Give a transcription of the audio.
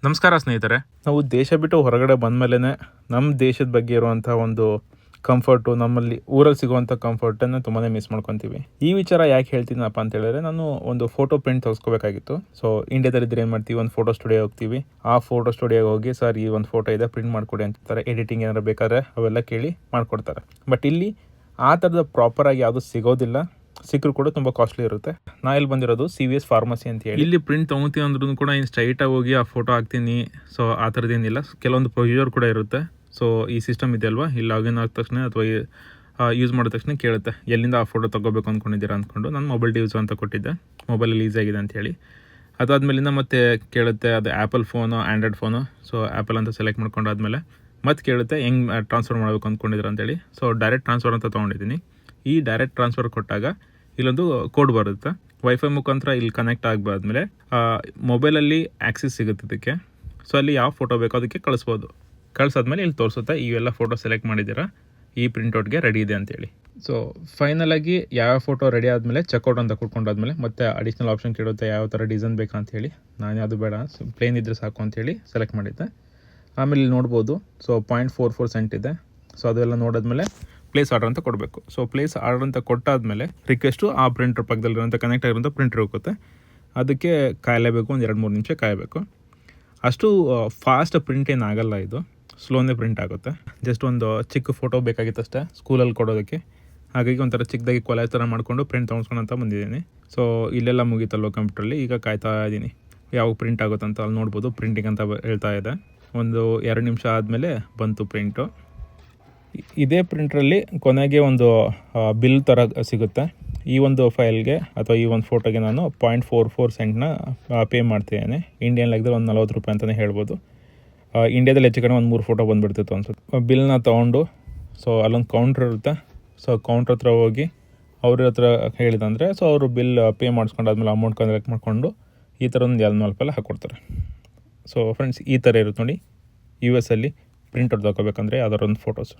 ನಮಸ್ಕಾರ ಸ್ನೇಹಿತರೆ. ನಾವು ದೇಶ ಬಿಟ್ಟು ಹೊರಗಡೆ ಬಂದಮೇಲೆ ನಮ್ಮ ದೇಶದ ಬಗ್ಗೆ ಇರುವಂಥ ಒಂದು ಕಂಫರ್ಟು, ನಮ್ಮಲ್ಲಿ ಊರಲ್ಲಿ ಸಿಗುವಂಥ ಕಂಫರ್ಟನ್ನು ತುಂಬಾ ಮಿಸ್ ಮಾಡ್ಕೊತೀವಿ. ಈ ವಿಚಾರ ಯಾಕೆ ಹೇಳ್ತೀನಪ್ಪ ಅಂತ ಹೇಳಿದ್ರೆ, ನಾನು ಒಂದು ಫೋಟೋ ಪ್ರಿಂಟ್ ತೆಗೆಸ್ಕೋಬೇಕಾಗಿತ್ತು. ಸೊ ಇಂಡಿಯಾದಲ್ಲಿದ್ದರೆ ಏನು ಮಾಡ್ತೀವಿ, ಒಂದು ಫೋಟೋ ಸ್ಟುಡಿಯೋ ಹೋಗ್ತೀವಿ. ಆ ಫೋಟೋ ಸ್ಟುಡಿಯೋಗೆ ಹೋಗಿ, ಸರ್ ಈ ಒಂದು ಫೋಟೋ ಇದೆ ಪ್ರಿಂಟ್ ಮಾಡಿಕೊಡಿ ಅಂತಾರೆ. ಎಡಿಟಿಂಗ್ ಏನಾರು ಬೇಕಾದ್ರೆ ಅವೆಲ್ಲ ಕೇಳಿ ಮಾಡಿಕೊಡ್ತಾರೆ. ಬಟ್ ಇಲ್ಲಿ ಆ ಥರದ ಪ್ರಾಪರಾಗಿ ಯಾವುದು ಸಿಗೋದಿಲ್ಲ. ಸಿಕ್ಕರು ಕೂಡ ತುಂಬ ಕಾಸ್ಟ್ಲಿ ಇರುತ್ತೆ. ನಾ ಇಲ್ಲಿ ಬಂದಿರೋದು CVS ಫಾರ್ಮಸಿ ಅಂತ ಹೇಳಿ. ಇಲ್ಲಿ ಪ್ರಿಂಟ್ ತೊಗೊತೀವಿ ಅಂದ್ರೂ ಕೂಡ ಇನ್ನು ಸ್ಟ್ರೈಟಾಗಿ ಹೋಗಿ ಆ ಫೋಟೋ ಹಾಕ್ತೀನಿ, ಸೊ ಆ ಥರದ್ದೇನಿಲ್ಲ. ಕೆಲವೊಂದು ಪ್ರೊಸೀಜರ್ ಕೂಡ ಇರುತ್ತೆ. ಸೊ ಈ ಸಿಸ್ಟಮ್ ಇದೆ ಅಲ್ವಾ, ಇಲ್ಲಿ ಲಾಗಿನ್ ಆದ ತಕ್ಷಣ ಅಥವಾ ಯೂಸ್ ಮಾಡಿದ ತಕ್ಷಣ ಕೇಳುತ್ತೆ ಎಲ್ಲಿಂದ ಆ ಫೋಟೋ ತೊಗೋಬೇಕು ಅಂದ್ಕೊಂಡಿದ್ದೀರಾ ಅಂದ್ಕೊಂಡು. ನಾನು ಮೊಬೈಲ್ ಯೂಸ್ ಅಂತ ಕೊಟ್ಟಿದ್ದೆ, ಮೊಬೈಲಲ್ಲಿ ಈಸಿಯಾಗಿದೆ ಅಂಥೇಳಿ. ಅದಾದಮೇಲಿಂದ ಮತ್ತೆ ಕೇಳುತ್ತೆ ಅದು apple phone, Android phone. So apple ಅಂತ ಸೆಲೆಕ್ಟ್ ಮಾಡ್ಕೊಂಡಾದ್ಮೇಲೆ ಮತ್ತೆ ಕೇಳುತ್ತೆ ಹೆಂಗೆ ಟ್ರಾನ್ಸ್ಫರ್ ಮಾಡಬೇಕು ಅಂದ್ಕೊಂಡಿದ್ದೀರಾ ಅಂತೇಳಿ. ಸೊ ಡೈರೆಕ್ಟ್ ಟ್ರಾನ್ಸ್ಫರ್ ಅಂತ ತೊಗೊಂಡಿದ್ದೀನಿ. ಈ ಡೈರೆಕ್ಟ್ ಟ್ರಾನ್ಸ್ಫರ್ ಕೊಟ್ಟಾಗ ಇಲ್ಲೊಂದು ಕೋಡ್ ಬರುತ್ತೆ. ವೈಫೈ ಮುಖಾಂತರ ಇಲ್ಲಿ ಕನೆಕ್ಟ್ ಆಗಿದ್ದಾದ್ಮೇಲೆ ಮೊಬೈಲಲ್ಲಿ ಆ್ಯಕ್ಸೆಸ್ ಸಿಗುತ್ತೆ ಇದಕ್ಕೆ. ಸೊ ಅಲ್ಲಿ ಯಾವ ಫೋಟೋ ಬೇಕೋ ಅದಕ್ಕೆ ಕಳಿಸ್ಬೋದು. ಕಳಿಸಾದ್ಮೇಲೆ ಇಲ್ಲಿ ತೋರಿಸುತ್ತೆ ಇವೆಲ್ಲ ಫೋಟೋ ಸೆಲೆಕ್ಟ್ ಮಾಡಿದ್ದೀರಾ, ಈ ಪ್ರಿಂಟೌಟ್ಗೆ ರೆಡಿ ಇದೆ ಅಂತೇಳಿ. ಸೊ ಫೈನಲಾಗಿ ಯಾವ ಫೋಟೋ ರೆಡಿ ಆದಮೇಲೆ ಚೆಕ್ಔಟ್ ಅಂತ ಕೊಟ್ಕೊಂಡಾದ್ಮೇಲೆ ಮತ್ತೆ ಅಡಿಷ್ನಲ್ ಆಪ್ಷನ್ ಕೇಳುತ್ತೆ ಯಾವ ಥರ ಡಿಸೈನ್ ಬೇಕಾ ಅಂತೇಳಿ. ನಾನು ಯಾವುದು ಬೇಡ, ಪ್ಲೇನ್ ಇದ್ದರೆ ಸಾಕು ಅಂತೇಳಿ ಸೆಲೆಕ್ಟ್ ಮಾಡಿದ್ದೆ. ಆಮೇಲೆ ಇಲ್ಲಿ ನೋಡ್ಬೋದು, ಸೊ 0.44 ಸೆಂಟ್ ಇದೆ. ಸೊ ಅದೆಲ್ಲ ನೋಡಿದ್ಮೇಲೆ ಪ್ಲೇಸ್ ಆರ್ಡರ್ ಅಂತ ಕೊಡಬೇಕು. ಸೊ ಪ್ಲೇಸ್ ಆರ್ಡರ್ ಅಂತ ಕೊಟ್ಟಾದಮೇಲೆ ರಿಕ್ವೆಸ್ಟು ಆ ಪ್ರಿಂಟರ್ ಪಕ್ಕದಲ್ಲಿರೋಂಥ ಕನೆಕ್ಟ್ ಆಗಿರೋಂಥ ಪ್ರಿಂಟರ್ ಹೋಗುತ್ತೆ. ಅದಕ್ಕೆ ಕಾಯಲೇಬೇಕು, ಒಂದು 2-3 ನಿಮಿಷ ಕಾಯಬೇಕು. ಅಷ್ಟು ಫಾಸ್ಟ್ ಪ್ರಿಂಟ್ ಏನಾಗಲ್ಲ, ಇದು ಸ್ಲೋನೇ ಪ್ರಿಂಟ್ ಆಗುತ್ತೆ. ಜಸ್ಟ್ ಒಂದು ಚಿಕ್ಕ ಫೋಟೋ ಬೇಕಾಗಿತ್ತು ಅಷ್ಟೇ ಸ್ಕೂಲಲ್ಲಿ ಕೊಡೋದಕ್ಕೆ. ಹಾಗಾಗಿ ಒಂಥರ ಚಿಕ್ಕದಾಗಿ ಕೊಲೆ ಥರ ಮಾಡಿಕೊಂಡು ಪ್ರಿಂಟ್ ತೊಗೊಂಡ್ಸ್ಕೊಂಡಂತ ಬಂದಿದ್ದೀನಿ. ಸೊ ಇಲ್ಲೆಲ್ಲ ಮುಗೀತಲ್ವ ಕಂಪ್ಯೂಟ್ರಲ್ಲಿ, ಈಗ ಕಾಯ್ತಾ ಇದ್ದೀನಿ ಯಾವಾಗ ಪ್ರಿಂಟ್ ಆಗುತ್ತೆ ಅಂತ. ಅಲ್ಲಿ ನೋಡ್ಬೋದು ಪ್ರಿಂಟಿಂಗ್ ಅಂತ ಹೇಳ್ತಾ ಇದೆ. ಒಂದು 2 ನಿಮಿಷ ಆದಮೇಲೆ ಬಂತು ಪ್ರಿಂಟು. ಇದೇ ಪ್ರಿಂಟ್ರಲ್ಲಿ ಕೊನೆಗೆ ಒಂದು ಬಿಲ್ ಥರ ಸಿಗುತ್ತೆ. ಈ ಒಂದು ಫೈಲ್ಗೆ ಅಥವಾ ಈ ಒಂದು ಫೋಟೋಗೆ ನಾನು 0.44 ಸೆಂಟ್ನ ಪೇ ಮಾಡ್ತಿದ್ದೇನೆ. ಇಂಡಿಯನ್ ಲೆಕ್ಕದಲ್ಲಿ ಒಂದು 40 ರೂಪಾಯಿ ಅಂತಲೇ ಹೇಳ್ಬೋದು. ಇಂಡಿಯಾದಲ್ಲಿ ಹೆಚ್ಚು ಕಡೆ ಒಂದು 3 ಫೋಟೋ ಬಂದುಬಿಡ್ತಿತ್ತು ಅನ್ಸುತ್ತೆ. ಬಿಲ್ನ ತೊಗೊಂಡು, ಸೊ ಅಲ್ಲೊಂದು ಕೌಂಟ್ರ್ ಇರುತ್ತೆ. ಸೊ ಕೌಂಟ್ರ್ ಹತ್ರ ಹೋಗಿ ಅವ್ರ ಹತ್ರ ಹೇಳಿದಂದರೆ, ಸೊ ಅವರು ಬಿಲ್ ಪೇ ಮಾಡಿಸ್ಕೊಂಡಾದ್ಮೇಲೆ ಅಮೌಂಟ್ ಕಲೆಕ್ಟ್ ಮಾಡಿಕೊಂಡು ಈ ಥರ ಒಂದು 40 ರೂಪಾಯಿ ಹಾಕ್ಕೊಡ್ತಾರೆ. ಸೊ ಫ್ರೆಂಡ್ಸ್, ಈ ಥರ ಇರುತ್ತೆ ನೋಡಿ US ಅಲ್ಲಿ ಪ್ರಿಂಟ್ ಹೊಡೆದು ಹಾಕೋಬೇಕಂದ್ರೆ ಯಾವ್ದಾರು ಒಂದು ಫೋಟೋಸ್.